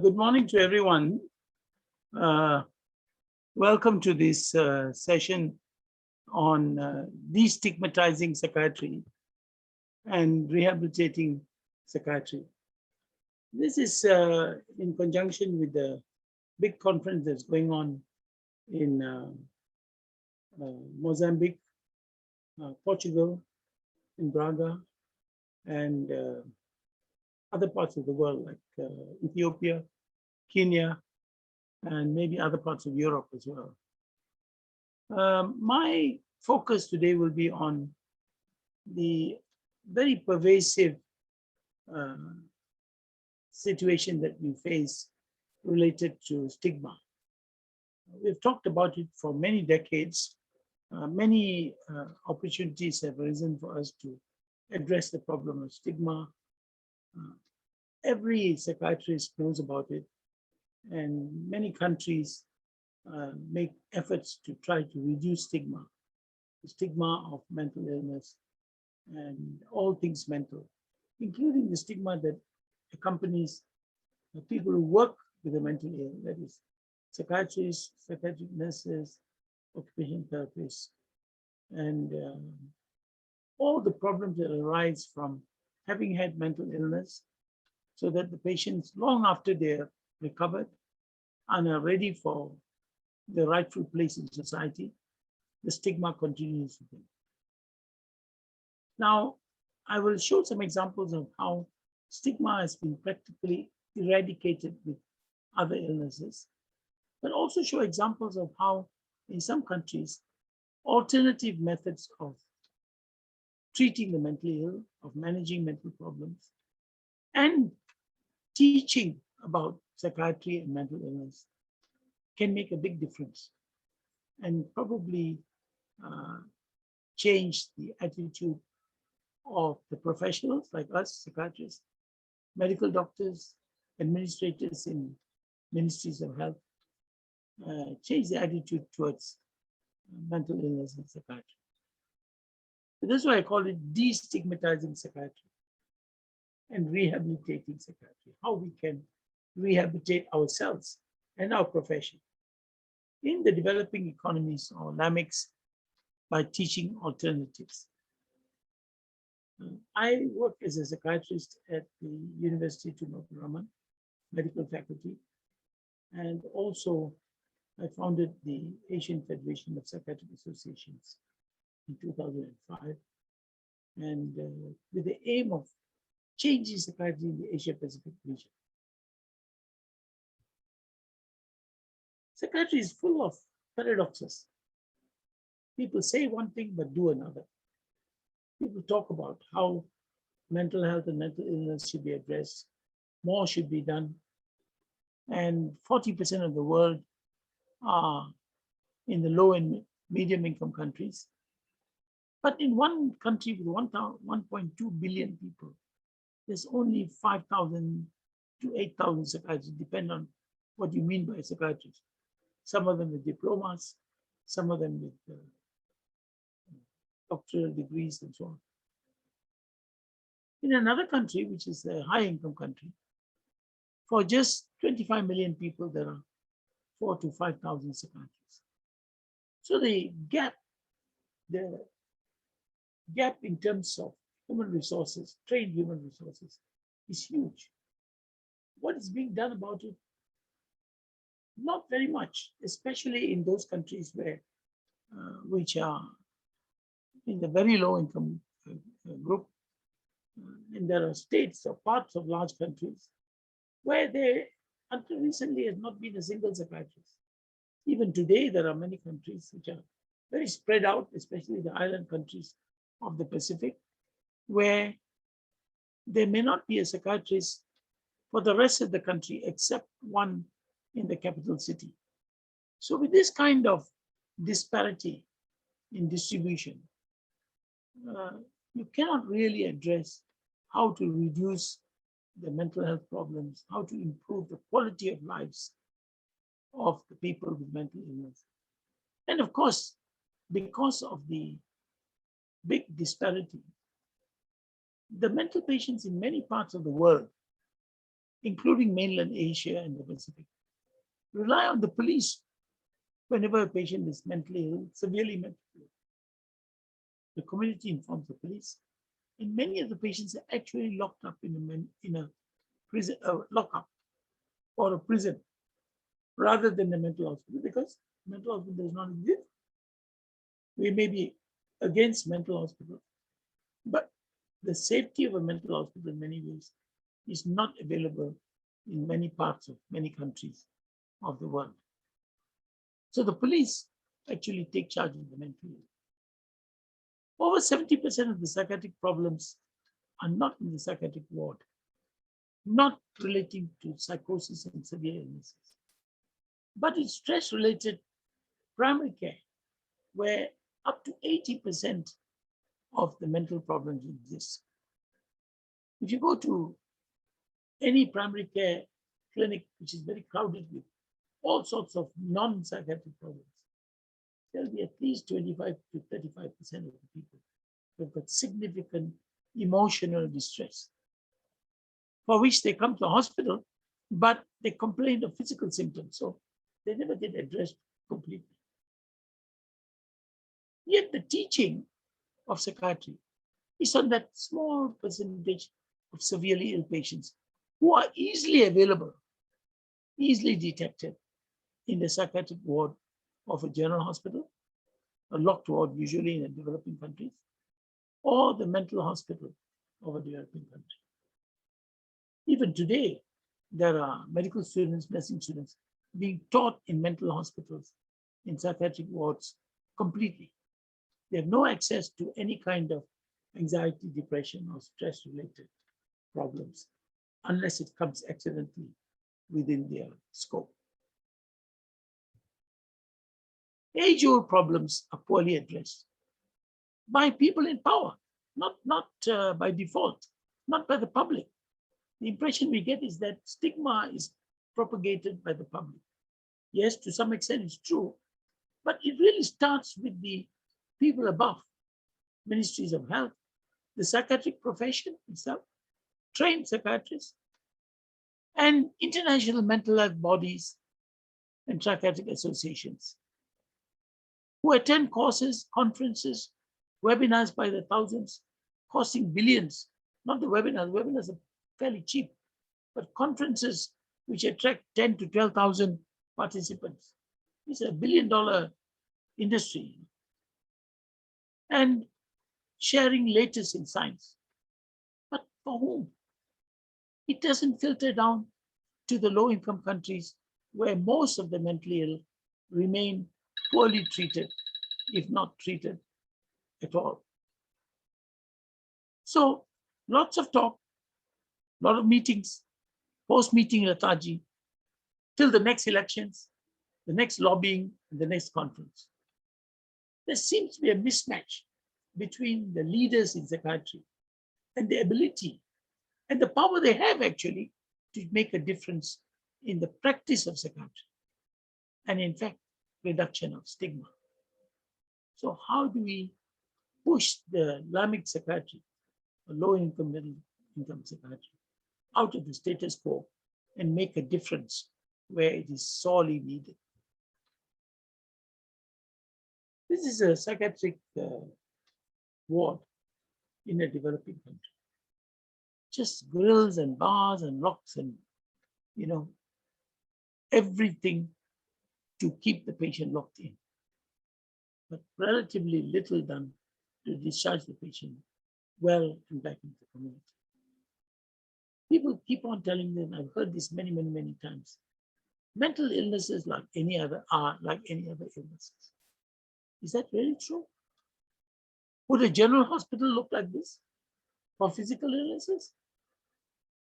Good morning to everyone. Welcome to this session on destigmatizing psychiatry and rehabilitating psychiatry. This is in conjunction with the big conference that's going on in Mozambique, Portugal, in Braga, and other parts of the world like Ethiopia, Kenya, and maybe other parts of Europe as well. My focus today will be on the very pervasive situation that we face related to stigma. We've talked about it for many decades. Many opportunities have arisen for us to address the problem of stigma. Every psychiatrist knows about it, and many countries make efforts to try to reduce stigma, the stigma of mental illness and all things mental, including the stigma that accompanies the people who work with the mental ill, that is psychiatrists, psychiatric nurses, occupational therapists, and all the problems that arise from having had mental illness, so that the patients, long after they're recovered and are ready for the rightful place in society, the stigma continues with them. Now, I will show some examples of how stigma has been practically eradicated with other illnesses, but also show examples of how, in some countries, alternative methods of treating the mentally ill, of managing mental problems, and teaching about psychiatry and mental illness can make a big difference and probably change the attitude of the professionals like us, psychiatrists, medical doctors, administrators in ministries of health, change the attitude towards mental illness and psychiatry. So that's why I call it destigmatizing psychiatry and rehabilitating psychiatry, how we can rehabilitate ourselves and our profession in the developing economies or LAMICs by teaching alternatives. I work as a psychiatrist at the University of Raman Medical Faculty, and also I founded the Asian Federation of Psychiatric Associations in 2005, and with the aim of changing psychiatry in the Asia-Pacific region. Psychiatry is full of paradoxes. People say one thing but do another. People talk about how mental health and mental illness should be addressed, more should be done, and 40% of the world are in the low and medium income countries. But in one country with 1.2 billion people, there's only 5,000 to 8,000 psychiatrists, depend on what you mean by a psychiatrist. Some of them with diplomas, some of them with doctoral degrees and so on. In another country, which is a high income country, for just 25 million people, there are 4,000 to 5,000 psychiatrists. So the gap in terms of human resources, trained human resources, is huge. What is being done about it? Not very much, especially in those countries where, which are in the very low income group. And there are states or parts of large countries where there, until recently, has not been a single psychiatrist. Even today, there are many countries which are very spread out, especially the island countries of the Pacific, where there may not be a psychiatrist for the rest of the country except one in the capital city. So with this kind of disparity in distribution, you cannot really address how to reduce the mental health problems, how to improve the quality of lives of the people with mental illness. And of course, because of the big disparity, the mental patients in many parts of the world including mainland Asia and the Pacific, rely on the police whenever a patient is mentally ill, severely mentally ill. The community informs the police, and many of the patients are actually locked up in a prison, lockup or a prison, rather than a mental hospital, because mental hospital does not exist. We may be against mental hospitals, but the safety of a mental hospital in many ways is not available in many parts of many countries of the world. So the police actually take charge of the mental ill. Over 70% of the psychiatric problems are not in the psychiatric ward, not relating to psychosis and severe illnesses, but it's stress-related primary care, where up to 80% of the mental problems exist. If you go to any primary care clinic, which is very crowded with all sorts of non-psychiatric problems, there'll be at least 25 to 35% of the people who've got significant emotional distress, for which they come to the hospital, but they complain of physical symptoms, so they never get addressed completely. Yet the teaching of psychiatry is on that small percentage of severely ill patients who are easily available, easily detected in the psychiatric ward of a general hospital, a locked ward usually in a developing countries, or the mental hospital of a developing country. Even today, there are medical students, nursing students being taught in mental hospitals, in psychiatric wards completely. They have no access to any kind of anxiety, depression, or stress-related problems, unless it comes accidentally within their scope. Age-old problems are poorly addressed by people in power, not by default, not by the public. The impression we get is that stigma is propagated by the public. Yes, to some extent it's true, but it really starts with the people above, ministries of health, the psychiatric profession itself, trained psychiatrists, and international mental health bodies and psychiatric associations, who attend courses, conferences, webinars by the thousands, costing billions. Not the webinars, webinars are fairly cheap, but conferences which attract 10 to 12,000 participants. It's $1 billion industry. And sharing latest in science. But for whom? It doesn't filter down to the low-income countries where most of the mentally ill remain poorly treated, if not treated at all. So lots of talk, a lot of meetings, post-meeting lethargy, till the next elections, the next lobbying, and the next conference. There seems to be a mismatch between the leaders in psychiatry and the ability and the power they have actually to make a difference in the practice of psychiatry and, in fact, reduction of stigma. So how do we push the Islamic psychiatry, or low-income, middle-income psychiatry, out of the status quo and make a difference where it is sorely needed? This is a psychiatric ward in a developing country. Just grills and bars and locks and, everything to keep the patient locked in. But relatively little done to discharge the patient well and back into the community. People keep on telling them, I've heard this many, many, many times. Mental illnesses are like any other illnesses. Is that really true? Would a general hospital look like this for physical illnesses?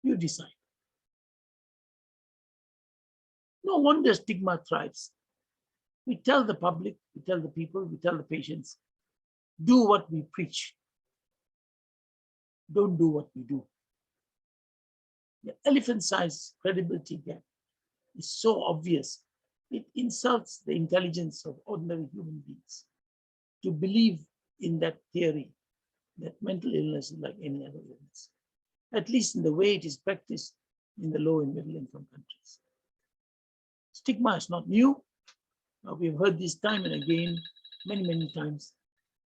You decide. No wonder stigma thrives. We tell the public, we tell the people, we tell the patients, do what we preach. Don't do what we do. The elephant-sized credibility gap is so obvious. It insults the intelligence of ordinary human beings to believe in that theory that mental illness is like any other illness, at least in the way it is practiced in the low and middle income countries. Stigma is not new. We've heard this time and again, many, many times.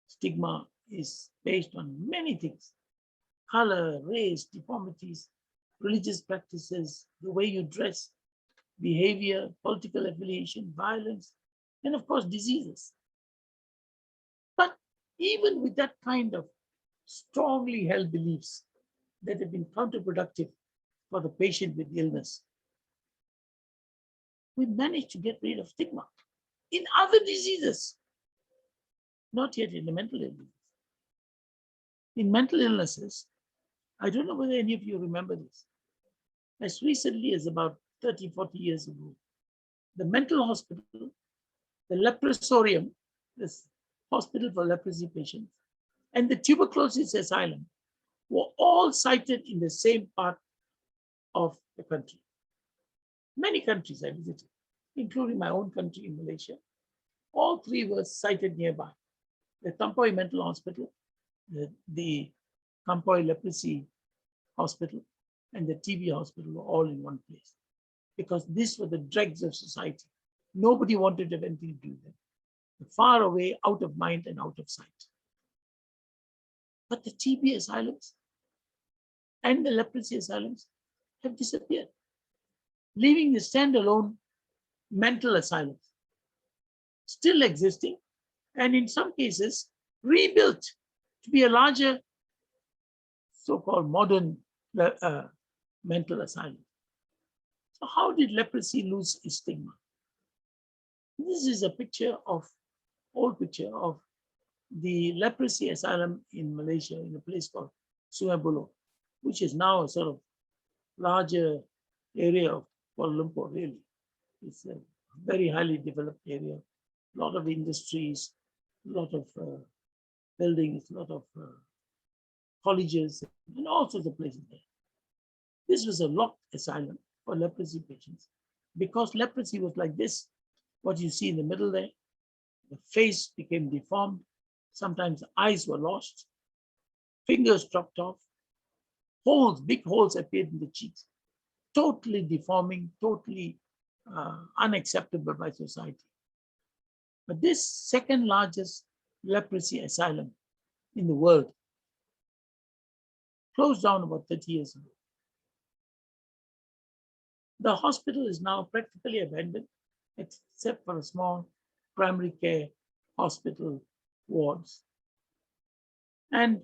Stigma is based on many things: color, race, deformities, religious practices, the way you dress, behavior, political affiliation, violence, and of course, diseases. But even with that kind of strongly held beliefs that have been counterproductive for the patient with illness, we managed to get rid of stigma in other diseases, not yet in the mental illness. In mental illnesses, I don't know whether any of you remember this. As recently as about 30, 40 years ago, the mental hospital, the leprosorium, this hospital for leprosy patients, and the tuberculosis asylum were all sited in the same part of the country. Many countries I visited, including my own country in Malaysia, all three were sited nearby. The Tampoi Mental Hospital, the Tampoi Leprosy Hospital, and the TB hospital were all in one place, because these were the dregs of society. Nobody wanted to have anything to do with them. Far away, out of mind and out of sight. But the TB asylums and the leprosy asylums have disappeared, leaving the standalone mental asylums still existing, and in some cases rebuilt to be a larger so-called modern mental asylum. So how did leprosy lose its stigma? This is a old picture of the leprosy asylum in Malaysia, in a place called Sungai Buloh, which is now a sort of larger area of Kuala Lumpur, really. It's a very highly developed area, a lot of industries, a lot of buildings, a lot of colleges, and all sorts of places there. This was a locked asylum for leprosy patients, because leprosy was like this, what you see in the middle there. The face became deformed. Sometimes the eyes were lost, fingers dropped off, holes, big holes appeared in the cheeks, totally deforming, totally unacceptable by society. But this second largest leprosy asylum in the world closed down about 30 years ago. The hospital is now practically abandoned, except for a small primary care hospital wards. And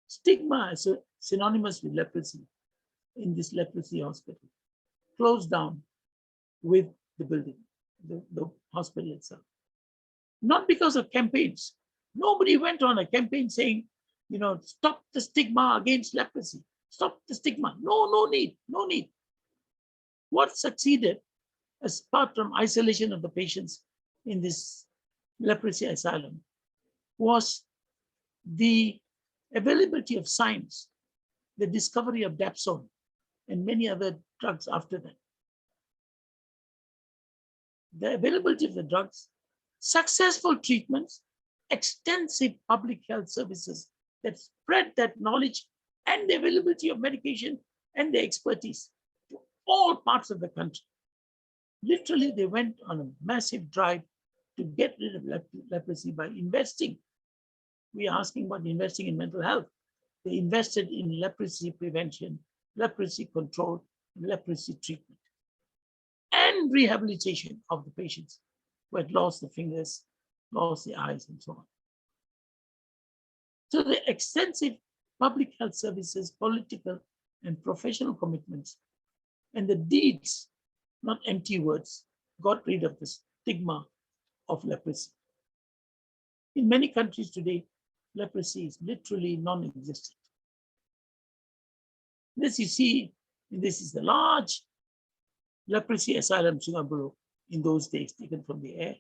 stigma is synonymous with leprosy in this leprosy hospital closed down with the building, the hospital itself. Not because of campaigns. Nobody went on a campaign saying, stop the stigma against leprosy. Stop the stigma. No need. What succeeded, as apart from isolation of the patients in this leprosy asylum, was the availability of science, the discovery of dapsone, and many other drugs after that. The availability of the drugs, successful treatments, extensive public health services that spread that knowledge and the availability of medication and the expertise to all parts of the country. Literally, they went on a massive drive to get rid of leprosy by investing. We are asking about investing in mental health. They invested in leprosy prevention, leprosy control, leprosy treatment, and rehabilitation of the patients who had lost the fingers, lost the eyes, and so on. So the extensive public health services, political and professional commitments, and the deeds, not empty words, got rid of the stigma of leprosy. In many countries today, leprosy is literally non-existent. This you see, this is the large leprosy asylum, Sungai Buloh, in those days, taken from the air.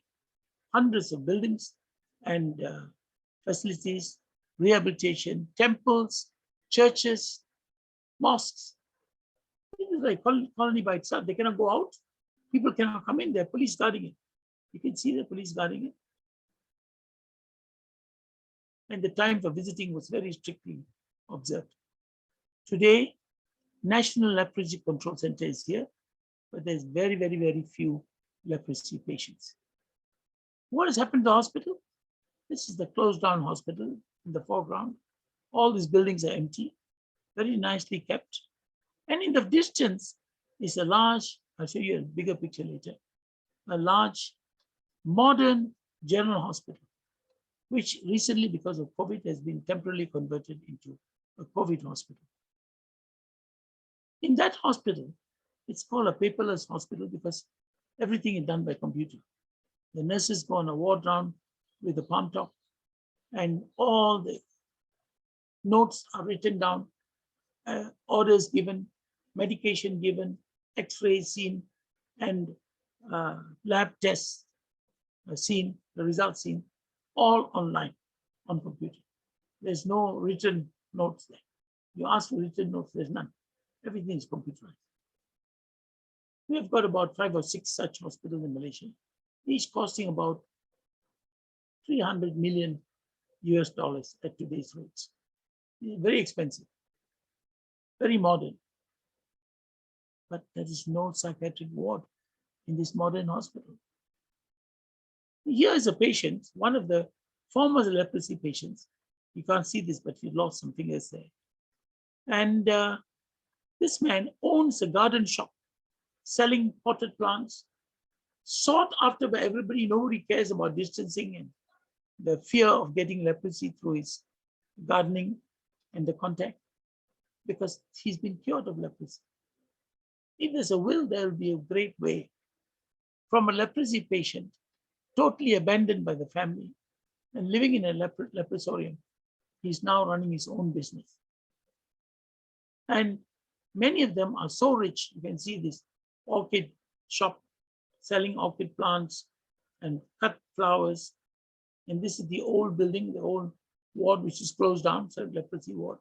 Hundreds of buildings and facilities, rehabilitation, temples, churches, mosques. It is like colony by itself. They cannot go out. People cannot come in. There are police guarding it. You can see the police guarding it. And the time for visiting was very strictly observed. Today, National Leprosy Control Center is here, but there's very, very, very few leprosy patients. What has happened to the hospital? This is the closed down hospital in the foreground. All these buildings are empty, very nicely kept. And in the distance is a large, I'll show you a bigger picture later, a large modern general hospital, which recently, because of COVID, has been temporarily converted into a COVID hospital. In that hospital, it's called a paperless hospital because everything is done by computer. The nurses go on a ward round with a palm top, and all the notes are written down, orders given, medication given, x-rays seen, and lab tests seen, the results seen, all online on computer. There's no written notes there. You ask for written notes, there's none. Everything is computerized. We have got about 5 or 6 such hospitals in Malaysia, each costing about 300 million US dollars at today's rates. Very expensive, very modern. But there is no psychiatric ward in this modern hospital. Here is a patient, one of the former leprosy patients. You can't see this, but he lost some fingers there. And this man owns a garden shop selling potted plants, sought after by everybody. Nobody cares about distancing and the fear of getting leprosy through his gardening and the contact, because he's been cured of leprosy. If there's a will, there will be a great way from a leprosy patient, totally abandoned by the family and living in a leprosarium. He's now running his own business. And many of them are so rich. You can see this orchid shop selling orchid plants and cut flowers. And this is the old building, the old ward, which is closed down, so leprosy ward.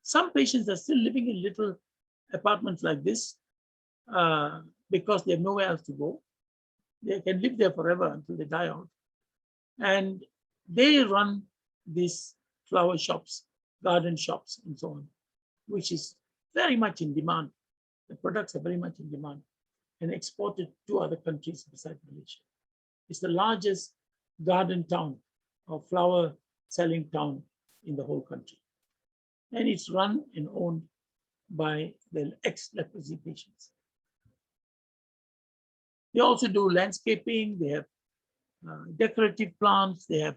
Some patients are still living in little apartments like this because they have nowhere else to go. They can live there forever until they die out. And they run these flower shops, garden shops, and so on, which is very much in demand. The products are very much in demand and exported to other countries besides Malaysia. It's the largest garden town or flower selling town in the whole country. And it's run and owned by the ex-leprosy patients. They also do landscaping, they have decorative plants, they have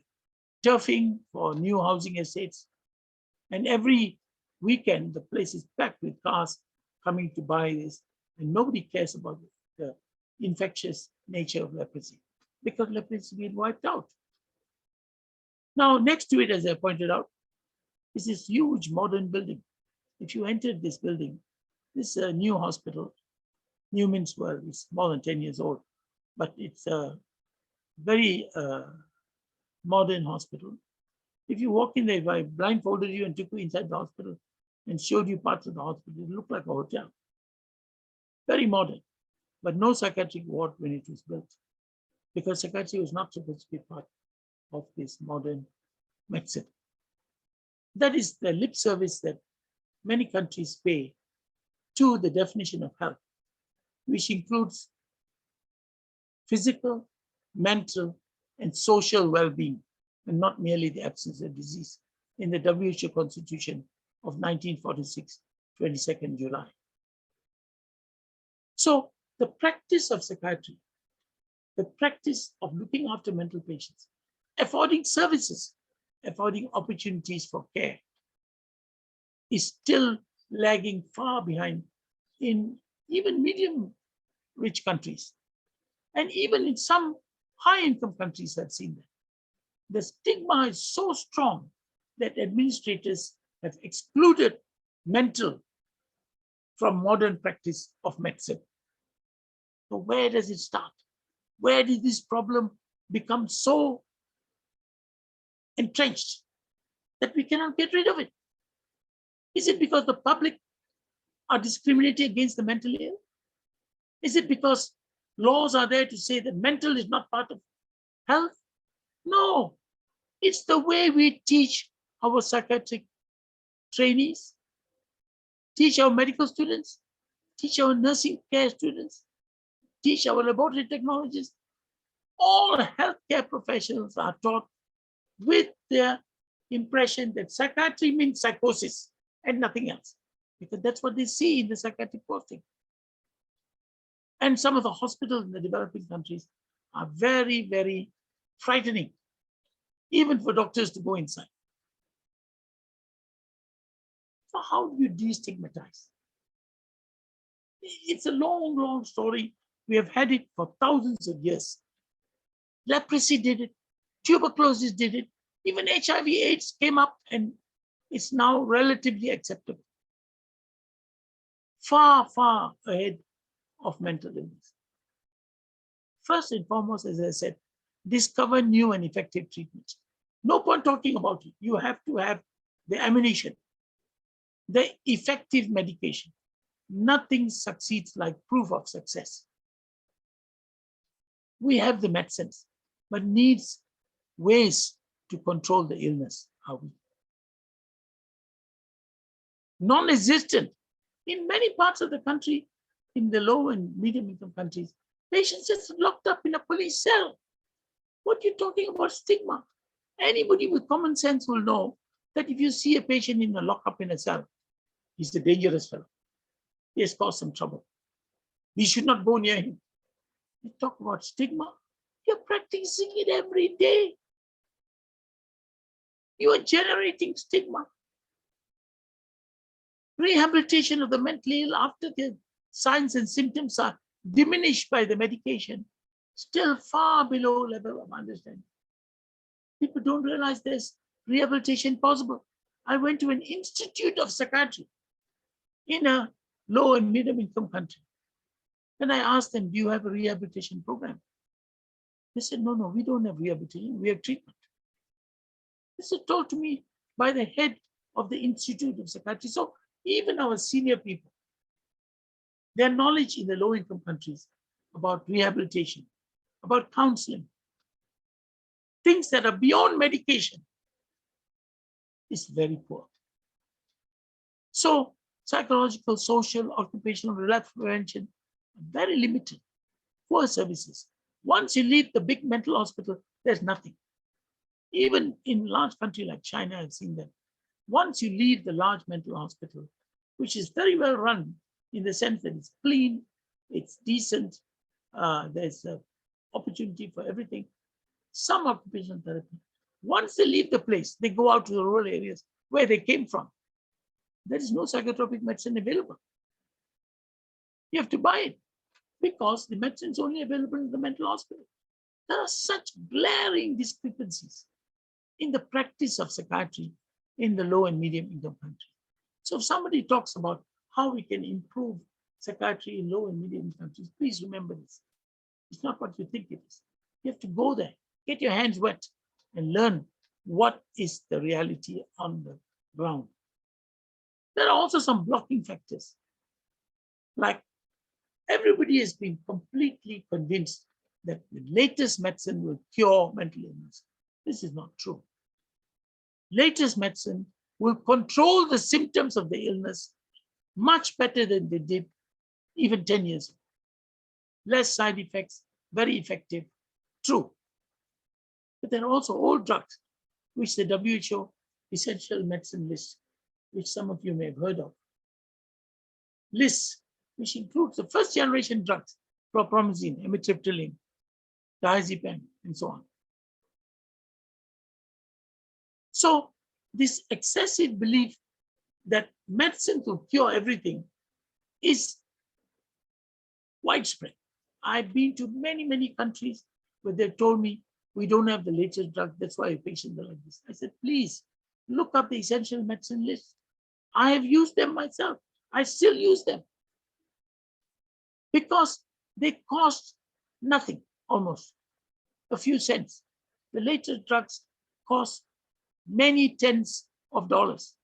turfing for new housing estates. And every weekend, the place is packed with cars coming to buy this, and nobody cares about the infectious nature of leprosy because leprosy is being wiped out. Now, next to it, as I pointed out, is this huge modern building. If you entered this building, this is a new hospital, Newman's Well. It's more than 10 years old, but it's a very modern hospital. If you walk in there, if I blindfolded you and took you inside the hospital and showed you parts of the hospital, it looked like a hotel. Very modern, but no psychiatric ward when it was built, because psychiatry was not supposed to be part of this modern medicine. That is the lip service that many countries pay to the definition of health, which includes physical, mental, and social well-being, and not merely the absence of disease, in the WHO Constitution of 1946, 22nd July. So the practice of psychiatry, the practice of looking after mental patients, affording services, affording opportunities for care, is still lagging far behind in even medium-rich countries. And even in some high-income countries, I've seen that. The stigma is so strong that administrators have excluded mental from modern practice of medicine. So where does it start? Where did this problem become so entrenched that we cannot get rid of it? Is it because the public are discriminating against the mentally ill? Is it because laws are there to say that mental is not part of health? No, it's the way we teach our psychiatric trainees, teach our medical students, teach our nursing care students, teach our laboratory technologists. All healthcare professionals are taught with their impression that psychiatry means psychosis and nothing else, because that's what they see in the psychiatric posting. And some of the hospitals in the developing countries are very, very frightening, even for doctors to go inside. So how do you destigmatize? It's a long, long story. We have had it for thousands of years. Leprosy did it, tuberculosis did it, even HIV/AIDS came up, and it's now relatively acceptable. Far, far ahead of mental illness. First and foremost, as I said, discover new and effective treatments. No point talking about it. You have to have the ammunition, the effective medication. Nothing succeeds like proof of success. We have the medicines, but needs ways to control the illness. Are we? Non-existent. In many parts of the country, in the low and medium income countries, patients just locked up in a police cell. What are you talking about stigma? Anybody with common sense will know that if you see a patient in a lockup in a cell, he's a dangerous fellow. He has caused some trouble. We should not go near him. You talk about stigma. You're practicing it every day. You are generating stigma. Rehabilitation of the mentally ill after the signs and symptoms are diminished by the medication, still far below level of understanding. People don't realize there's rehabilitation possible. I went to an institute of psychiatry in a low and medium income country. And I asked them, do you have a rehabilitation program? They said, no, we don't have rehabilitation, we have treatment. This is told to me by the head of the Institute of Psychiatry. So even our senior people, their knowledge in the low income countries about rehabilitation, about counseling, things that are beyond medication, is very poor. So psychological, social, occupational relapse prevention, very limited, poor services. Once you leave the big mental hospital, there's nothing. Even in a large country like China, I've seen that. Once you leave the large mental hospital, which is very well run in the sense that it's clean, it's decent, there's an opportunity for everything, some occupational therapy. Once they leave the place, they go out to the rural areas where they came from. There is no psychotropic medicine available. You have to buy it because the medicine is only available in the mental hospital. There are such glaring discrepancies in the practice of psychiatry in the low and medium income countries. So if somebody talks about how we can improve psychiatry in low and medium income countries, please remember this. It's not what you think it is. You have to go there, get your hands wet, and learn what is the reality on the ground. There are also some blocking factors. Like everybody has been completely convinced that the latest medicine will cure mental illness. This is not true. Latest medicine will control the symptoms of the illness much better than they did even 10 years ago. Less side effects, very effective, true. But there are also old drugs, which the WHO essential medicine list, which some of you may have heard of, lists, which includes the first generation drugs, chlorpromazine, amitriptyline, diazepam, and so on. So this excessive belief that medicine will cure everything is widespread. I've been to many, many countries where they've told me, we don't have the latest drug, that's why your patients are like this. I said, please look up the essential medicine list. I have used them myself. I still use them because they cost nothing, almost a few cents. The latest drugs cost many tens of dollars.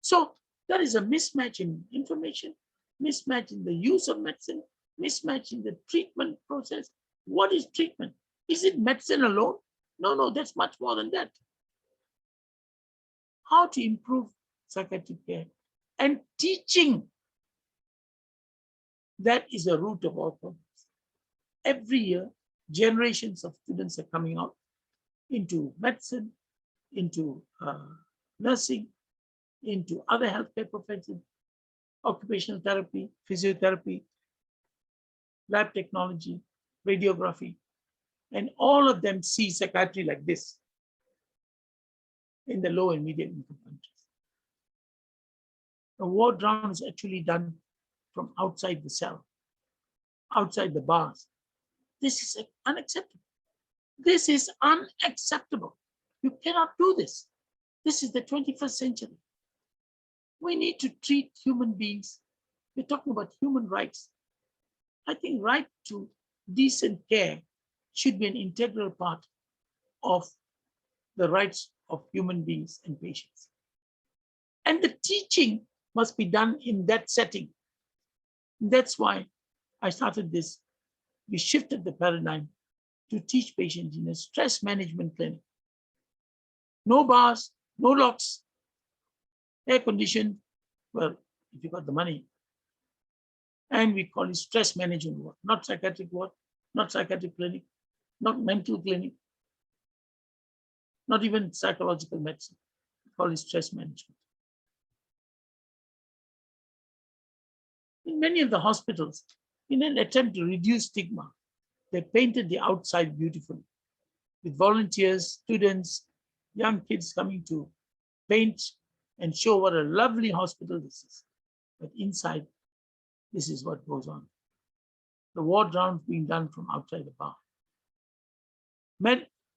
So there is a mismatch in information, mismatch in the use of medicine, mismatch in the treatment process. What is treatment? Is it medicine alone? No, that's much more than that. How to improve psychiatric care, and teaching. That is the root of all problems. Every year, generations of students are coming out into medicine, into nursing, into other healthcare professions, occupational therapy, physiotherapy, lab technology, radiography, and all of them see psychiatry like this in the low and medium income countries. The ward round is actually done from outside the cell, outside the bars. This is unacceptable. This is unacceptable. You cannot do this. This is the 21st century. We need to treat human beings. We're talking about human rights. I think right to decent care should be an integral part of the rights of human beings and patients. And the teaching must be done in that setting. That's why I started this. We shifted the paradigm to teach patients in a stress management clinic. No bars, no locks, air conditioned, well, if you got the money. And we call it stress management ward, not psychiatric ward, not psychiatric clinic, not mental clinic, not even psychological medicine. We call it stress management. In many of the hospitals, in an attempt to reduce stigma, they painted the outside beautifully with volunteers, students, young kids coming to paint and show what a lovely hospital this is. But inside, this is what goes on. The ward rounds being done from outside the bar.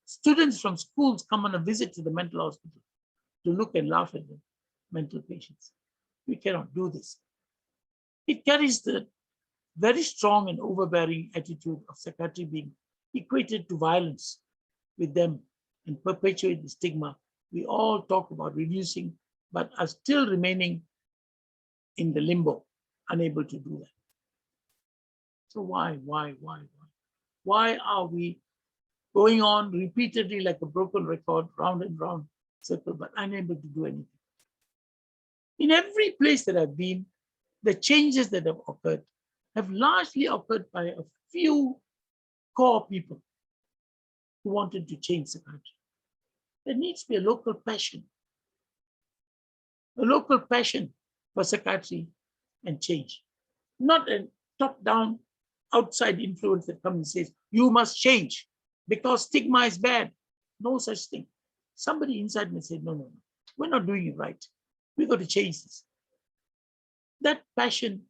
Students from schools come on a visit to the mental hospital to look and laugh at the mental patients. We cannot do this. It carries the very strong and overbearing attitude of psychiatry being equated to violence with them and perpetuate the stigma. We all talk about reducing, but are still remaining in the limbo, unable to do that. So why? Why are we going on repeatedly like a broken record, round and round circle, but unable to do anything? In every place that I've been, the changes that have occurred have largely occurred by a few core people who wanted to change the country. There needs to be a local passion for psychiatry and change, not a top-down outside influence that comes and says, you must change because stigma is bad. No such thing. Somebody inside me said, no, we're not doing it right. We've got to change this. That passion,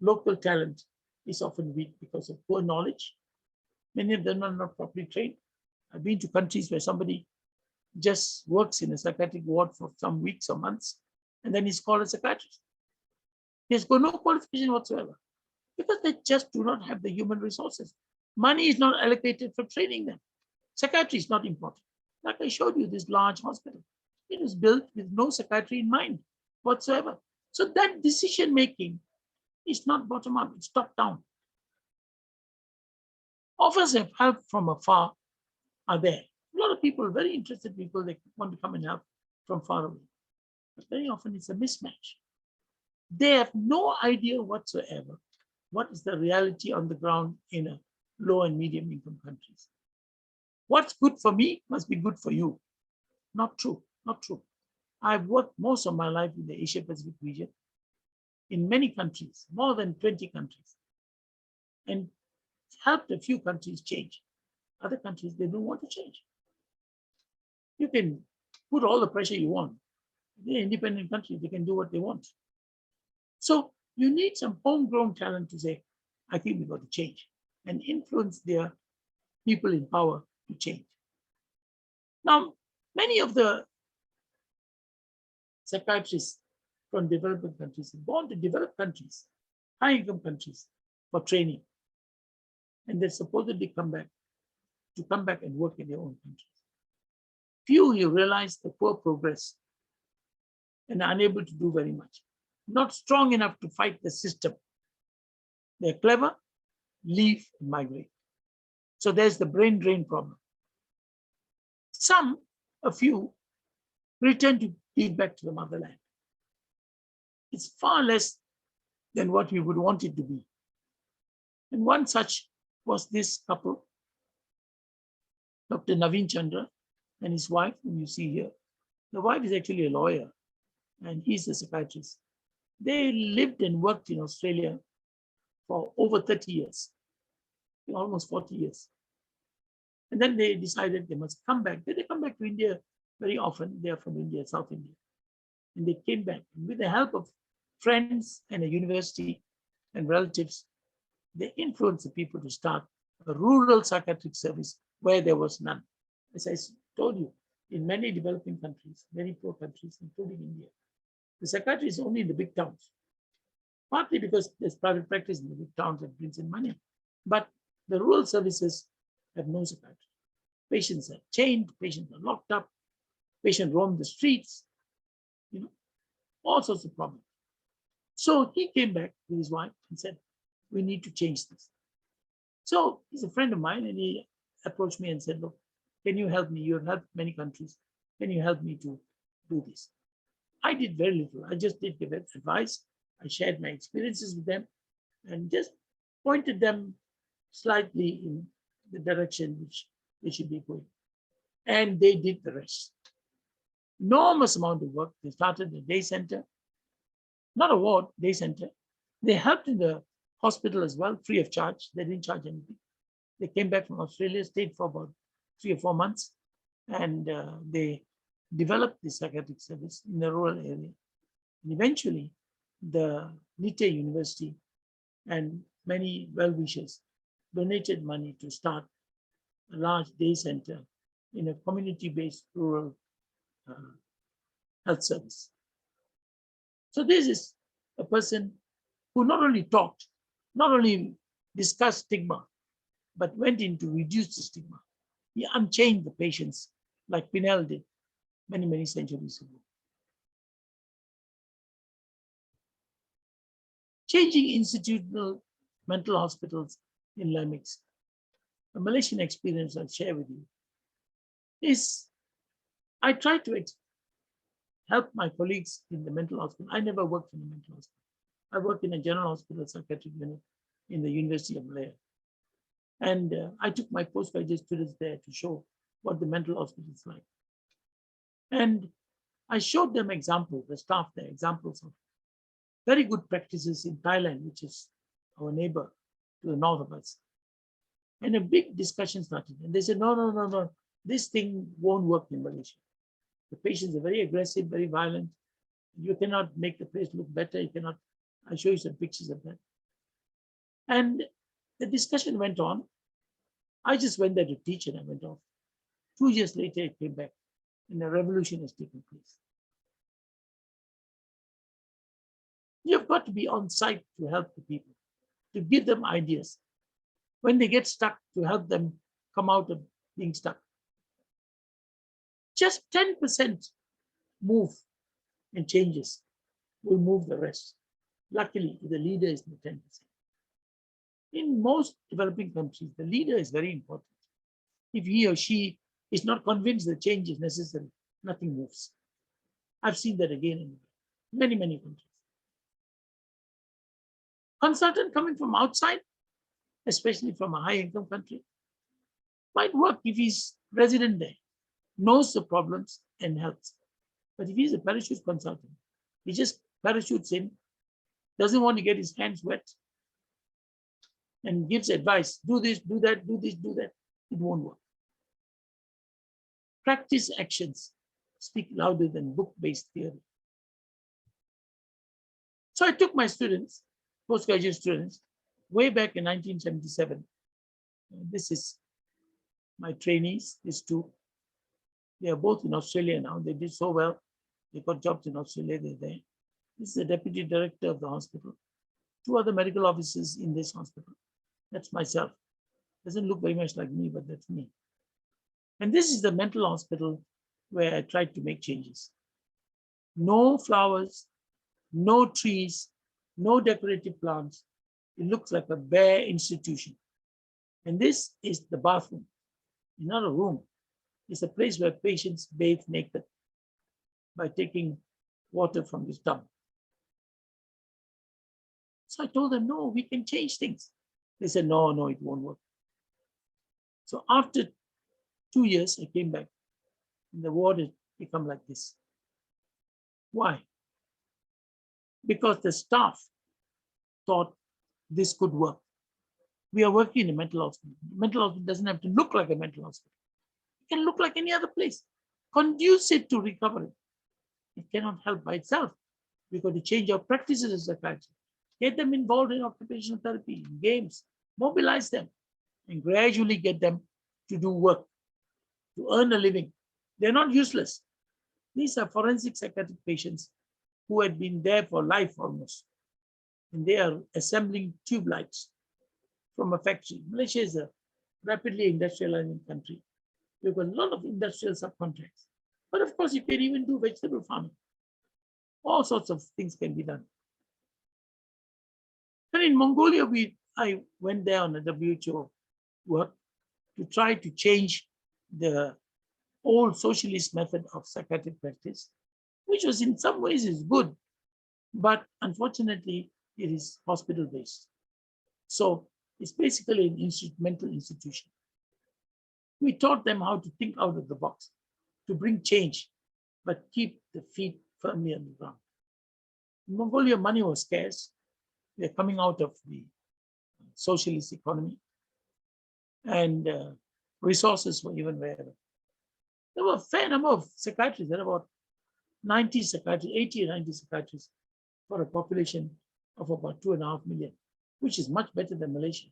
local talent is often weak because of poor knowledge. Many of them are not properly trained. I've been to countries where somebody just works in a psychiatric ward for some weeks or months, and then he's called a psychiatrist. He has got no qualification whatsoever because they just do not have the human resources. Money is not allocated for training them. Psychiatry is not important. Like I showed you, this large hospital, it was built with no psychiatry in mind whatsoever. So that decision making is not bottom up, it's top down. Offers of help from afar are there. A lot of people, very interested people, they want to come and help from far away. But very often it's a mismatch. They have no idea whatsoever what is the reality on the ground in a low and medium income countries. What's good for me must be good for you. Not true, not true. I've worked most of my life in the Asia Pacific region, in many countries, more than 20 countries, and helped a few countries change. Other countries, they don't want to change. You can put all the pressure you want. They're independent countries, they can do what they want. So you need some homegrown talent to say, I think we've got to change and influence their people in power to change. Now, many of the psychiatrists from developing countries have gone to developed countries, high-income countries for training. And they supposedly come back and work in their own countries. Few you realize the poor progress and are unable to do very much. Not strong enough to fight the system. They're clever, leave and migrate. So there's the brain drain problem. A few, return to give back to the motherland. It's far less than what we would want it to be. And one such was this couple, Dr. Naveen Chandra and his wife, whom you see here. The wife is actually a lawyer and he's a psychiatrist. They lived and worked in Australia for over 30 years, almost 40 years. And then they decided they must come back. They come back to India very often. They are from India, South India. And they came back. And with the help of friends and a university and relatives, they influenced the people to start a rural psychiatric service where there was none. As I told you, in many developing countries, very poor countries, including India, the psychiatry is only in the big towns. Partly because there's private practice in the big towns that brings in money. But the rural services have no psychiatry. Patients are chained, patients are locked up, patients roam the streets, all sorts of problems. So he came back with his wife and said, we need to change this. So he's a friend of mine and he approached me and said, look, can you help me? You have helped many countries. Can you help me to do this? I did very little. I just did give advice. I shared my experiences with them and just pointed them slightly in the direction which they should be going. And they did the rest. Enormous amount of work. They started a day center, not a ward, day center. They helped in the hospital as well, free of charge. They didn't charge anything. They came back from Australia, stayed for about 3 or 4 months, and they developed the psychiatric service in the rural area. And eventually, the UTAR University and many well-wishers donated money to start a large day center in a community-based rural health service. So this is a person who not only talked, not only discussed stigma, but went in to reduce the stigma. He unchained the patients like Pinel did many, many centuries ago. Changing institutional mental hospitals in Lemix. A Malaysian experience I'll share with you is I try to help my colleagues in the mental hospital. I never worked in a mental hospital. I worked in a general hospital psychiatric unit in the University of Malaya. And I took my postgraduate students there to show what the mental hospital is like. And I showed them examples, the staff there, examples of very good practices in Thailand, which is our neighbor to the north of us. And a big discussion started. And they said, no, this thing won't work in Malaysia. The patients are very aggressive, very violent. You cannot make the place look better. You cannot, I'll show you some pictures of that. And the discussion went on. I just went there to teach and I went off. 2 years later, it came back and a revolution has taken place. You've got to be on site to help the people, to give them ideas. When they get stuck, to help them come out of being stuck. Just 10% move and changes will move the rest. Luckily, the leader is the 10%. In most developing countries, the leader is very important. If he or she is not convinced the change is necessary, nothing moves. I've seen that again in many, many countries. Consultant coming from outside, especially from a high-income country, might work if he's resident there, knows the problems and helps. But if he's a parachute consultant, he just parachutes in, doesn't want to get his hands wet, and gives advice, do this, do that, do this, do that, it won't work. Practice actions speak louder than book-based theory. So I took my students, postgraduate students, way back in 1977. This is my trainees, these two. They are both in Australia now. They did so well. They got jobs in Australia, they're there. This is the deputy director of the hospital. 2 other medical officers in this hospital. That's myself. Doesn't look very much like me, but that's me. And this is the mental hospital where I tried to make changes. No flowers, no trees, no decorative plants. It looks like a bare institution. And this is the bathroom. It's not a room. It's a place where patients bathe naked by taking water from this tub. So I told them, no, we can change things. They said, no, no, it won't work. So after 2 years, I came back and the ward had become like this. Why? Because the staff thought this could work. We are working in a mental hospital. Mental hospital doesn't have to look like a mental hospital. It can look like any other place, conducive to recovery. It cannot help by itself. We've got to change our practices as psychiatrists, get them involved in occupational therapy, in games, mobilize them, and gradually get them to do work, to earn a living. They're not useless. These are forensic psychiatric patients who had been there for life almost, and they are assembling tube lights from a factory. Malaysia is a rapidly industrializing country. We've got a lot of industrial subcontracts. But of course, you can even do vegetable farming. All sorts of things can be done. And in Mongolia, I went there on a WHO work to try to change the old socialist method of psychiatric practice, which was in some ways is good, but unfortunately, it is hospital-based. So it's basically an mental institution. We taught them how to think out of the box, to bring change, but keep the feet firmly on the ground. In Mongolia, money was scarce. They're coming out of the socialist economy, and resources were even rarer. There were a fair number of psychiatrists. There were about 90 psychiatrists, 80 or 90 psychiatrists for a population of about 2.5 million, which is much better than Malaysia.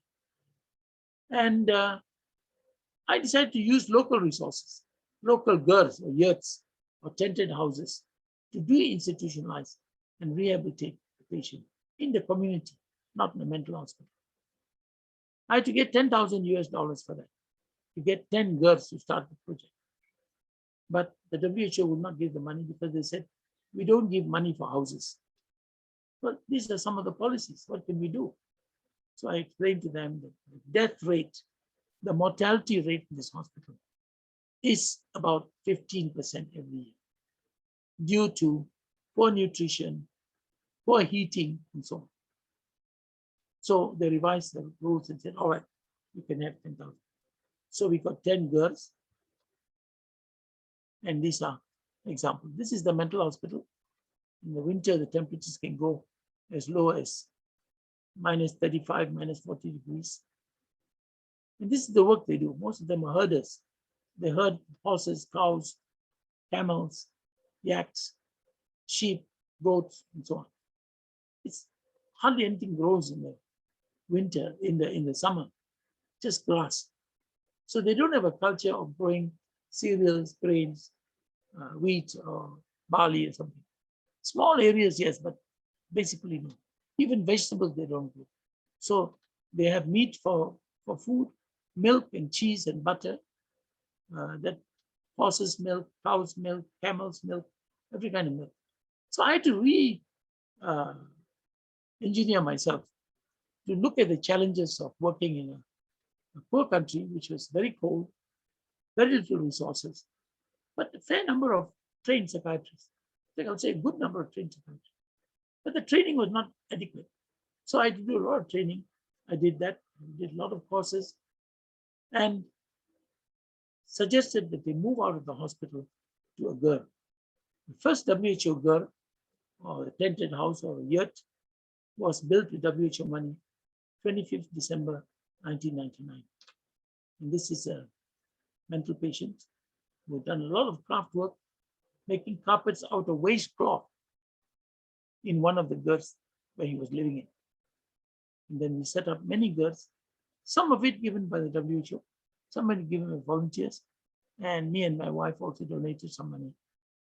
And I decided to use local resources, local GERs or yurts or tented houses to de-institutionalize and rehabilitate the patient in the community, not in a mental hospital. I had to get $10,000 for that, to get 10 GERs to start the project. But the WHO would not give the money because they said, we don't give money for houses. But these are some of the policies. What can we do? So I explained to them that the death rate, the mortality rate in this hospital is about 15% every year due to poor nutrition, poor heating, and so on. So they revised the rules and said, all right, you can have 10,000. So we got 10 GERs. And these are examples. This is the mental hospital. In the winter, the temperatures can go as low as -35, -40 degrees. And this is the work they do. Most of them are herders. They herd horses, cows, camels, yaks, sheep, goats, and so on. It's hardly anything grows in the winter, in the summer, just grass. So they don't have a culture of growing cereals, grains, wheat or barley or something. Small areas, yes, but basically no. Even vegetables they don't grow. So they have meat for food, milk and cheese and butter, that horses' milk, cow's milk, camel's milk, every kind of milk. So I had to engineer myself to look at the challenges of working in a poor country, which was very cold, very little resources, but a fair number of trained psychiatrists. I think I would say a good number of trained psychiatrists. But the training was not adequate. So I had to do a lot of training. I did that, did a lot of courses, and suggested that they move out of the hospital to a GER. The first WHO GER, or a tented house or a yurt, was built with WHO money, 25th December 1999. And this is a mental patient who had done a lot of craft work, making carpets out of waste cloth in one of the GERs where he was living in. And then we set up many GERs, some of it given by the WHO, some of it given by volunteers, and me and my wife also donated some money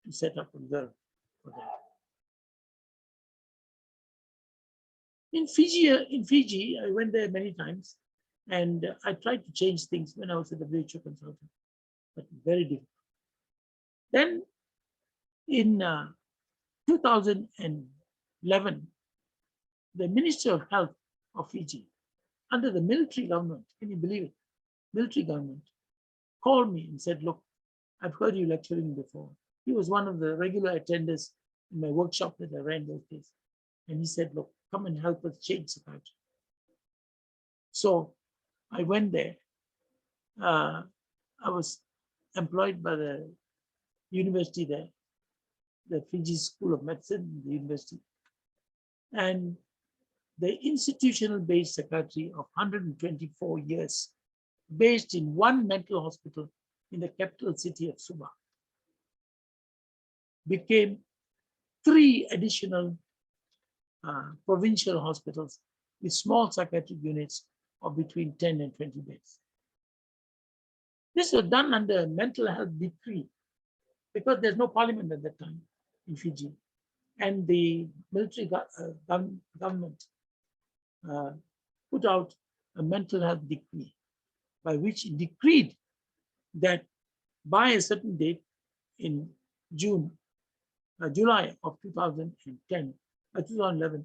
to set up a GER for that. In Fiji, I went there many times, and I tried to change things when I was a WHO consultant, but very difficult. Then in 2011, the Minister of Health of Fiji, under the military government, can you believe it? Military government called me and said, look, I've heard you lecturing before. He was one of the regular attenders in my workshop that I ran those days. And he said, look, come and help us change psychiatry. So I went there. I was employed by the university there, the Fiji School of Medicine, the university. And the institutional-based psychiatry of 124 years, based in one mental hospital in the capital city of Sabah, became 3 additional provincial hospitals with small psychiatric units of between 10 and 20 beds. This was done under a mental health decree because there's no parliament at that time in Fiji. And the military government put out a mental health decree by which it decreed that by a certain date in July of 2011,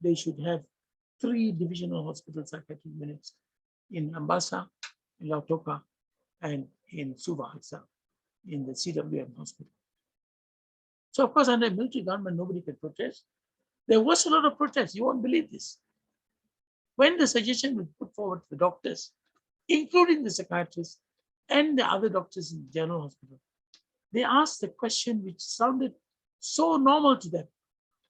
they should have 3 divisional hospital psychiatric units in Ambassa, in Lautoka, and in Suva itself, in the CWM hospital. So of course, under military government, nobody can protest. There was a lot of protest. You won't believe this. When the suggestion was put forward to the doctors, including the psychiatrists and the other doctors in the general hospital, they asked the question which sounded so normal to them.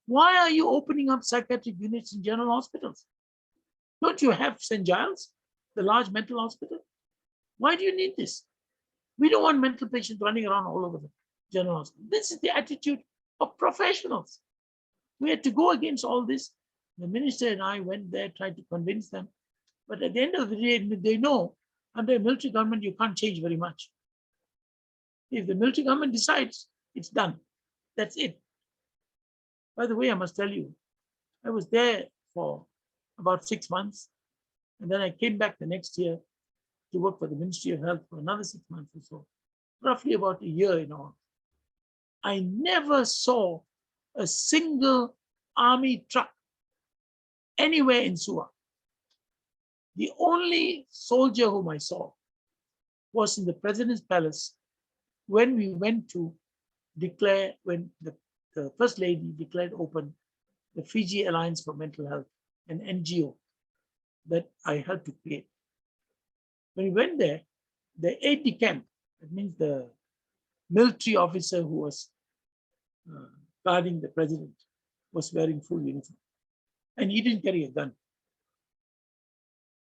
Why are you opening up psychiatric units in general hospitals? Don't you have St. Giles, the large mental hospital? Why do you need this? We don't want mental patients running around all over the general hospital. This is the attitude of professionals. We had to go against all this. The minister and I went there, tried to convince them. But at the end of the day, they know under a military government, you can't change very much. If the military government decides, it's done. That's it. By the way, I must tell you, I was there for about 6 months. And then I came back the next year to work for the Ministry of Health for another 6 months or so, roughly about a year in all. I never saw a single army truck anywhere in Suva. The only soldier whom I saw was in the President's Palace when we went to declare, when the First Lady declared open the Fiji Alliance for Mental Health, an NGO that I helped to create. When we went there, the aide-de-camp, that means the military officer who was guarding the president, was wearing full uniform. And he didn't carry a gun.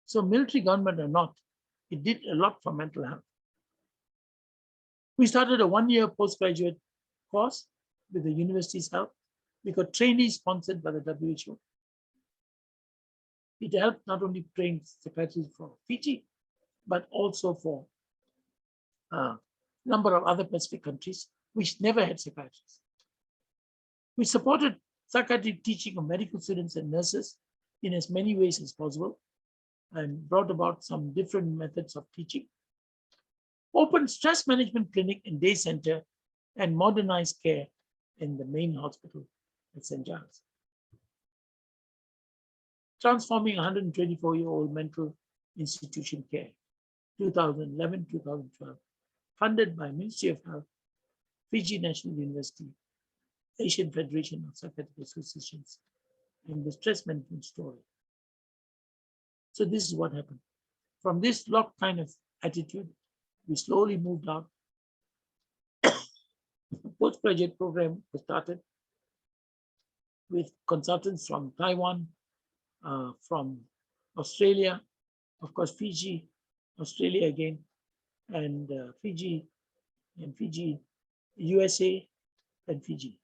So military government or not, it did a lot for mental health. We started a 1-year postgraduate course with the university's help. We got trainees sponsored by the WHO. It helped not only train psychiatrists for Fiji, but also for a number of other Pacific countries which never had psychiatrists. We supported psychiatric teaching of medical students and nurses in as many ways as possible and brought about some different methods of teaching. Opened stress management clinic and day center and modernized care in the main hospital at St. Giles. Transforming 124-year-old mental institution care, 2011-2012, funded by Ministry of Health, Fiji National University, Asian Federation of Psychiatric Associations, and the stress management story. So this is what happened. From this locked kind of attitude, we slowly moved out. The postgraduate program was started with consultants from Taiwan, from Australia, of course, Fiji, Australia again, and Fiji, USA, and Fiji.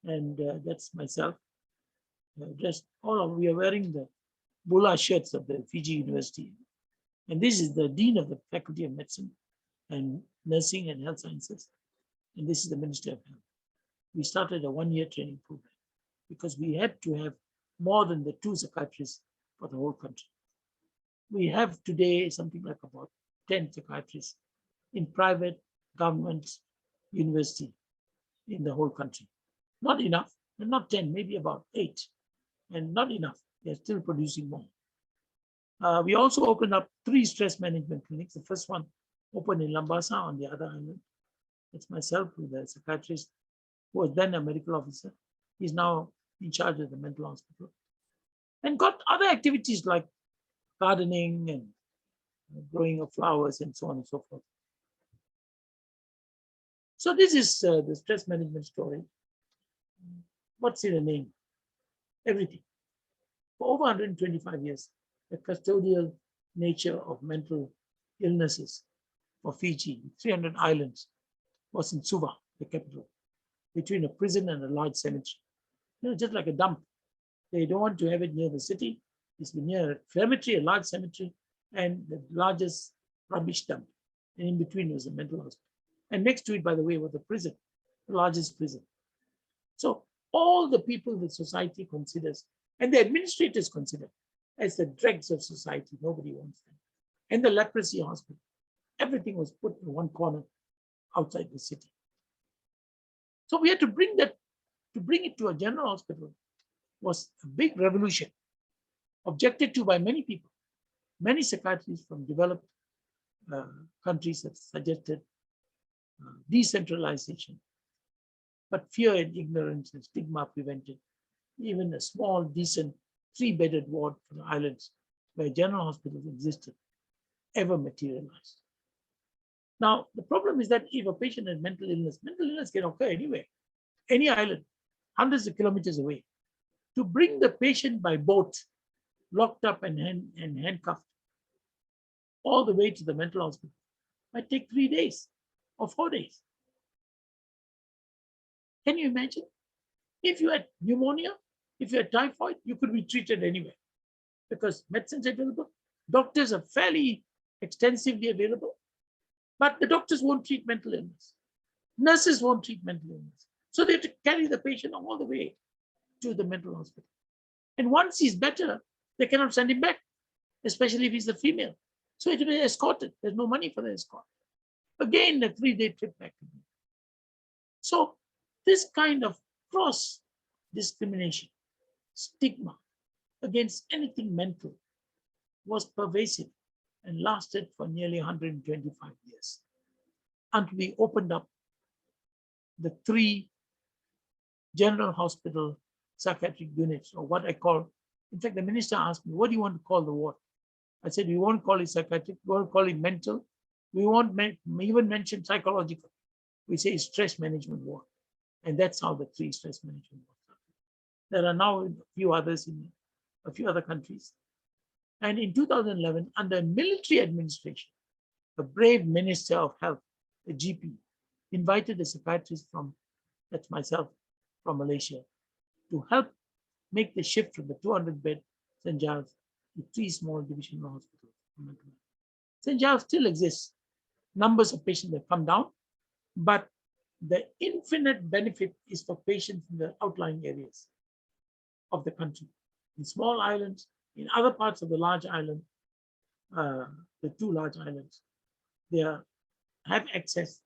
And that's myself. We are wearing the Bula shirts of the Fiji University. And this is the Dean of the Faculty of Medicine and Nursing and Health Sciences. And this is the Minister of Health. We started a 1-year training program because we had to have more than the 2 psychiatrists for the whole country. We have today something like about 10 psychiatrists in private government university in the whole country. Not enough, and not 10, maybe about 8, and not enough. They're still producing more. We also opened up 3 stress management clinics. The first one opened in Lambasa on the other island. It's myself with a psychiatrist who was then a medical officer. He's in charge of the mental hospital, and got other activities like gardening and growing of flowers and so on and so forth. So this is the stress management story. What's in the name? Everything. For over 125 years, the custodial nature of mental illnesses for Fiji, 300 islands, was in Suva, the capital, between a prison and a large cemetery. Just like a dump. They don't want to have it near the city. It's near a cemetery, a large cemetery, and the largest rubbish dump. And in between was a mental hospital. And next to it, by the way, was a prison, the largest prison. So all the people that society considers, and the administrators consider, as the dregs of society, nobody wants them. And the leprosy hospital, everything was put in one corner outside the city. So we had to bring it to a general hospital was a big revolution, objected to by many people. Many psychiatrists from developed countries have suggested decentralization, but fear and ignorance and stigma prevented even a small, decent, 3-bedded ward for the islands where general hospitals existed ever materialized. Now, the problem is that if a patient has mental illness can occur anywhere, any island, hundreds of kilometers away. To bring the patient by boat, locked up and handcuffed, all the way to the mental hospital might take 3 days or 4 days. Can you imagine? If you had pneumonia, if you had typhoid, you could be treated anywhere because medicines are available. Doctors are fairly extensively available, but the doctors won't treat mental illness. Nurses won't treat mental illness. So they have to carry the patient all the way to the mental hospital. And once he's better, they cannot send him back, especially if he's a female. So it will be escorted. There's no money for the escort. Again, a 3-day trip back. So this kind of cross discrimination, stigma against anything mental was pervasive and lasted for nearly 125 years until we opened up the 3 general hospital psychiatric units, or what I call, in fact, the minister asked me, what do you want to call the ward? I said, we won't call it psychiatric, we won't call it mental, we won't even mention psychological. We say stress management ward. And that's how the 3 stress management wards are. There are now a few others in a few other countries. And in 2011, under military administration, the brave Minister of Health, the GP, invited a psychiatrist that's myself, from Malaysia, to help make the shift from the 200-bed St. Giles to 3 small divisional hospitals. St. Giles still exists. Numbers of patients have come down, but the infinite benefit is for patients in the outlying areas of the country, in small islands, in other parts of the large island, the 2 large islands. They have access,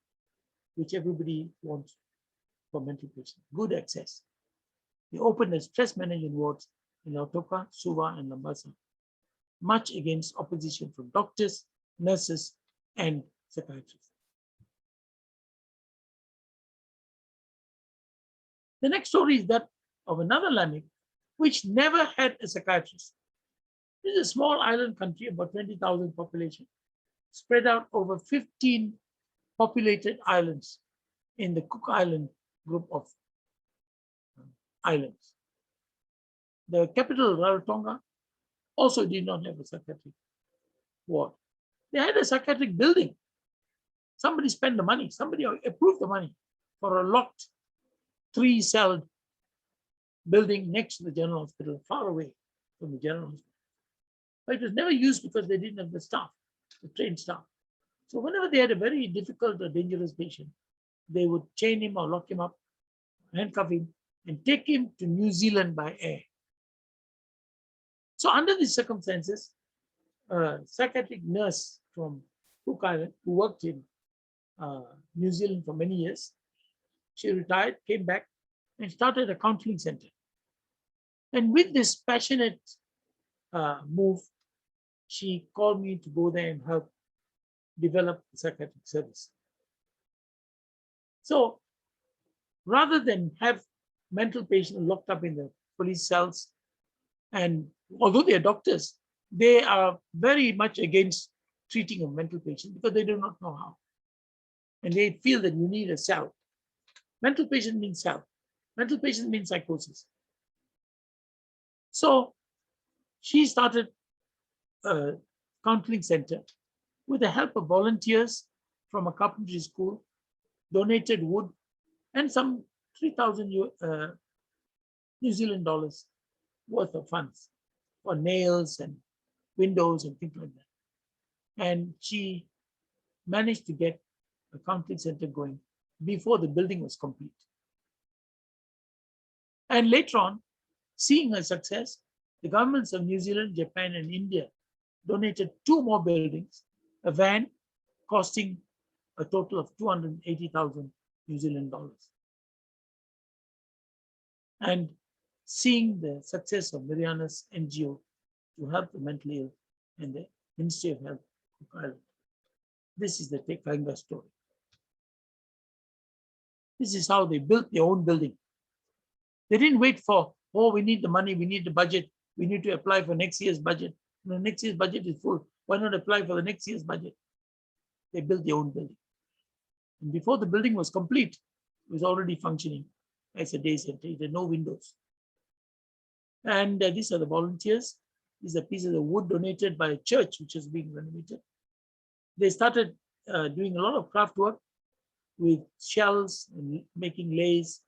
which everybody wants for mental patients, good access. They opened the stress management wards in Lautoka, Suva, and Lambasa, much against opposition from doctors, nurses, and psychiatrists. The next story is that of another landing, which never had a psychiatrist. This is a small island country, about 20,000 population, spread out over 15 populated islands in the Cook Island group of islands. The capital, Rarotonga, also did not have a psychiatric ward. They had a psychiatric building. Somebody spent the money, somebody approved the money for a locked 3-celled building next to the general hospital, far away from the general hospital. But it was never used because they didn't have the staff, the trained staff. So whenever they had a very difficult or dangerous patient, they would chain him or lock him up, handcuff him, and take him to New Zealand by air. So under these circumstances, a psychiatric nurse from Cook Island, who worked in New Zealand for many years, she retired, came back, and started a counseling center. And with this passionate move, she called me to go there and help develop the psychiatric service. So rather than have mental patients locked up in the police cells. And although they are doctors, they are very much against treating a mental patient because they do not know how. And they feel that you need a cell. Mental patient means cell. Mental patient means psychosis. So she started a counseling center with the help of volunteers from a carpentry school, donated wood, and some 3,000 New Zealand dollars worth of funds for nails and windows and things like that. And she managed to get a counseling center going before the building was complete. And later on, seeing her success, the governments of New Zealand, Japan, and India donated 2 more buildings, a van costing a total of 280,000 New Zealand dollars. And seeing the success of Mariana's NGO to help the mentally ill and the Ministry of Health of Ireland. This is the Tekanga story. This is how they built their own building. They didn't wait for, oh, we need the money, we need the budget, we need to apply for next year's budget. The next year's budget is full. Why not apply for the next year's budget? They built their own building. And before the building was complete, it was already functioning as a day center. It had no windows. And these are the volunteers. These are pieces of wood donated by a church which is being renovated. They started doing a lot of craft work with shells and making lace,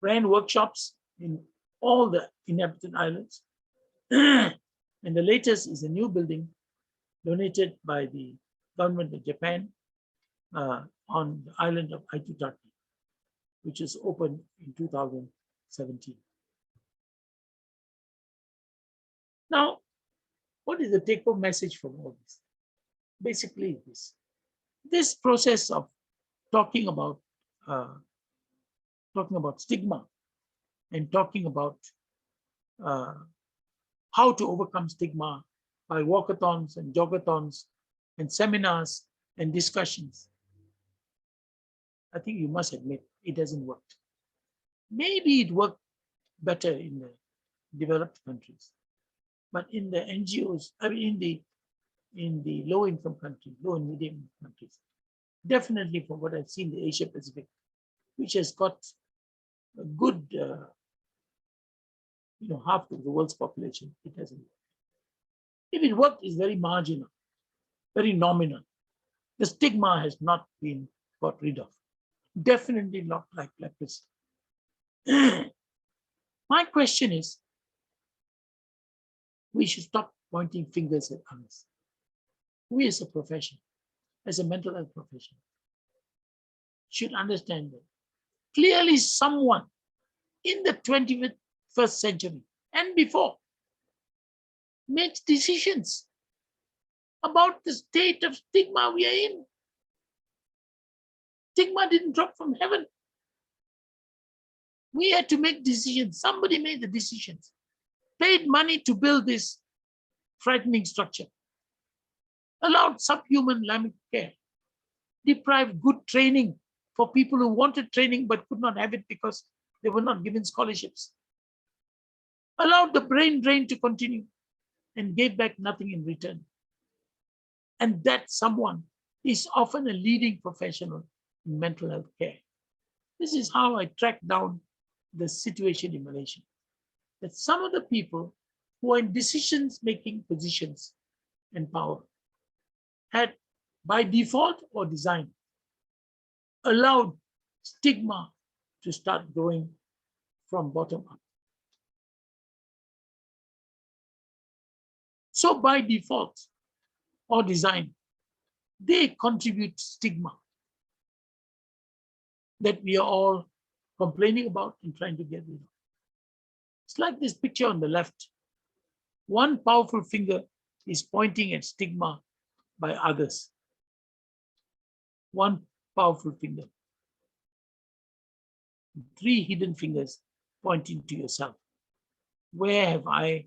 ran workshops in all the inhabited islands. And the latest is a new building donated by the government of Japan on the island of Aitutaki, which is opened in 2017. Now, what is the take-home message from all this? Basically, this process of talking about stigma and talking about how to overcome stigma by walkathons and jogathons and seminars and discussions. I think you must admit it hasn't worked. Maybe it worked better in the developed countries, but in the NGOs, I mean in the low-income countries, low and medium countries, definitely from what I've seen, the Asia Pacific, which has got a good, half of the world's population, it hasn't worked. If it worked, it's very marginal, very nominal. The stigma has not been got rid of. Definitely not like leprosy. My question is, we should stop pointing fingers at others. We as a profession, as a mental health profession, should understand that clearly someone in the 21st century and before makes decisions about the state of stigma we are in. Stigma didn't drop from heaven. We had to make decisions. Somebody made the decisions, paid money to build this frightening structure, allowed subhuman lamic care, deprived good training for people who wanted training but could not have it because they were not given scholarships, allowed the brain drain to continue and gave back nothing in return. And that someone is often a leading professional in mental health care. This is how I tracked down the situation in Malaysia. That some of the people who are in decision-making positions and power had, by default or design, allowed stigma to start growing from bottom up. So by default or design, they contribute stigma that we are all complaining about and trying to get rid of. It's like this picture on the left. One powerful finger is pointing at stigma by others. One powerful finger. 3 hidden fingers pointing to yourself. Where have I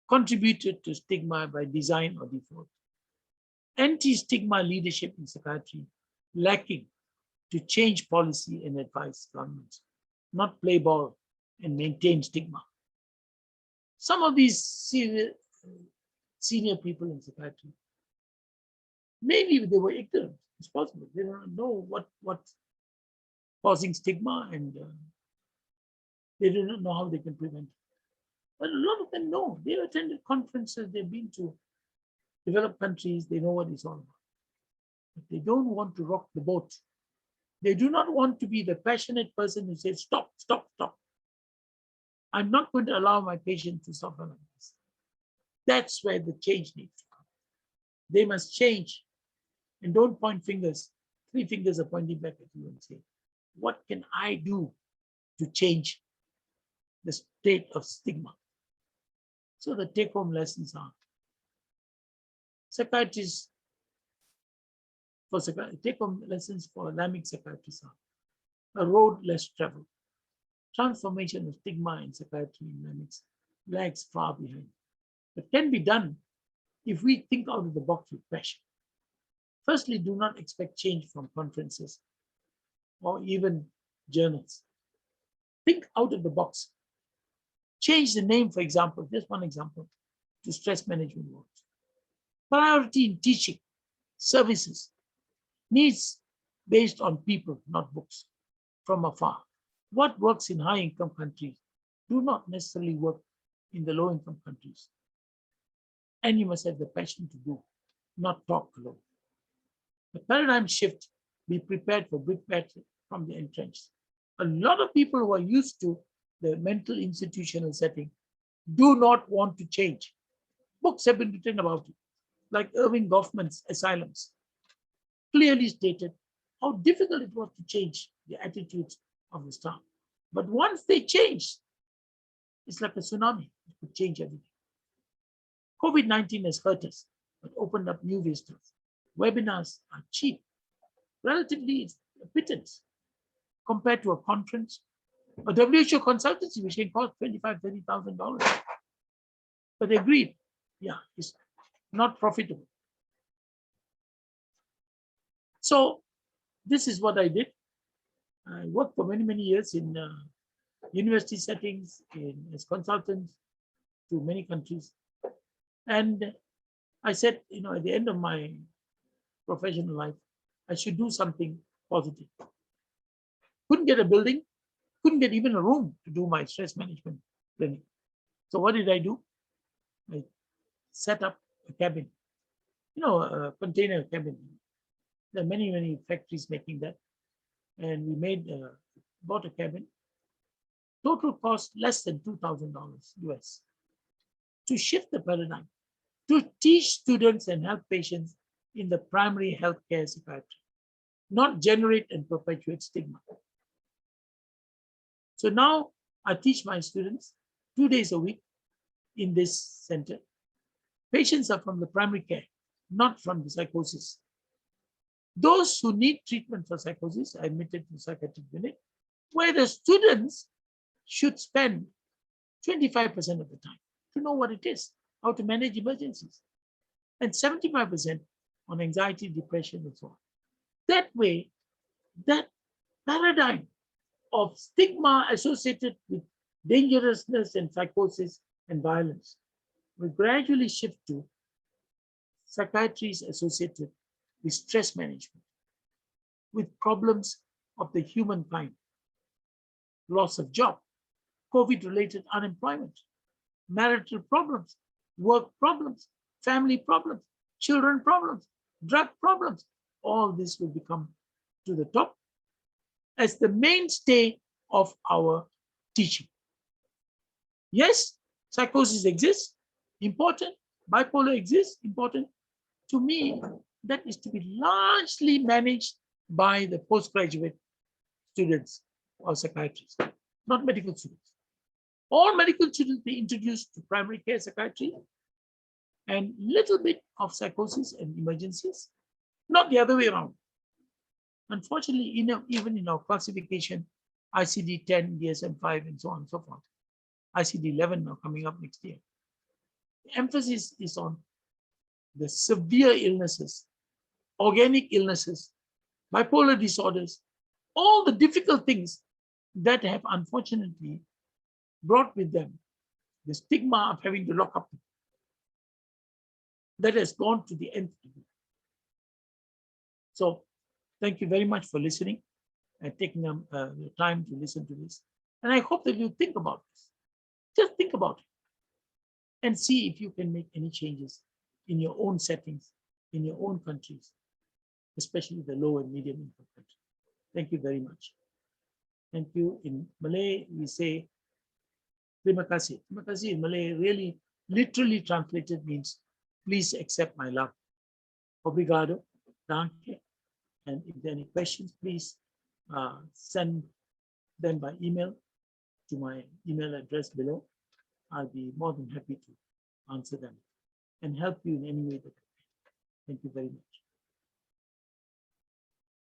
contributed to stigma by design or default? Anti-stigma leadership in psychiatry lacking to change policy and advise governments, not play ball and maintain stigma. Some of these senior people in psychiatry, maybe they were ignorant. It's possible. They don't know what's causing stigma, and they do not know how they can prevent it. But a lot of them know. They've attended conferences, they've been to developed countries, they know what it's all about. But they don't want to rock the boat. They do not want to be the passionate person who says, stop, stop, stop. I'm not going to allow my patient to suffer like this. That's where the change needs to come. They must change, and don't point fingers. 3 fingers are pointing back at you and say, what can I do to change the state of stigma? So the take-home lessons are, psychiatrists, take-home lessons for Islamic psychiatrists are: a road less traveled. Transformation of stigma in psychiatry in Islamics lags far behind, but can be done if we think out of the box with passion. Firstly, do not expect change from conferences or even journals. Think out of the box. Change the name, for example, just one example, to stress management wards. Priority in teaching, services, needs based on people, not books, from afar. What works in high-income countries do not necessarily work in the low-income countries. And you must have the passion to do, not talk alone. The paradigm shift, be prepared for big battle from the entrenched. A lot of people who are used to the mental institutional setting do not want to change. Books have been written about it, like Irving Goffman's Asylums, clearly stated how difficult it was to change the attitudes of the staff. But once they changed, it's like a tsunami. It could change everything. COVID-19 has hurt us, but opened up new vistas. Webinars are cheap, relatively a pittance compared to a conference, a WHO consultancy, which can cost $25,000, $30,000. But they agreed, yeah, it's not profitable. So this is what I did. I worked for many, many years in university settings, as consultant to many countries. And I said, at the end of my professional life, I should do something positive. Couldn't get a building, couldn't get even a room to do my stress management clinic. So what did I do? I set up a cabin, a container cabin. There are many, many factories making that. And we bought a cabin. Total cost less than $2,000 US. To shift the paradigm, to teach students and help patients in the primary healthcare psychiatry, not generate and perpetuate stigma. So now I teach my students 2 days a week in this center. Patients are from the primary care, not from the psychosis. Those who need treatment for psychosis are admitted to psychiatric unit, where the students should spend 25% of the time to know what it is, how to manage emergencies, and 75% on anxiety, depression, and so on. That way, that paradigm of stigma associated with dangerousness and psychosis and violence will gradually shift to psychiatry is associated with stress management, with problems of the humankind, loss of job, COVID-related unemployment, marital problems, work problems, family problems, children problems, drug problems. All this will become to the top as the mainstay of our teaching. Yes, psychosis exists, important. Bipolar exists, important. To me, that is to be largely managed by the postgraduate students or psychiatrists, not medical students. All medical students be introduced to primary care psychiatry and little bit of psychosis and emergencies, not the other way around. Unfortunately, even in our classification, ICD-10, DSM-5, and so on and so forth, ICD-11 now coming up next year, the emphasis is on the severe illnesses, organic illnesses, bipolar disorders, all the difficult things that have unfortunately brought with them the stigma of having to lock up people. That has gone to the nth degree. So thank you very much for listening and taking the time to listen to this. And I hope that you think about this. Just think about it and see if you can make any changes in your own settings, in your own countries, especially the low and medium income countries. Thank you very much. Thank you. In Malay, we say terima kasih. Terima kasih in Malay really literally translated means please accept my love. Obrigado. Danke. And if there are any questions, please send them by email to my email address below. I'll be more than happy to answer them and help you in any way that I can. Thank you very much.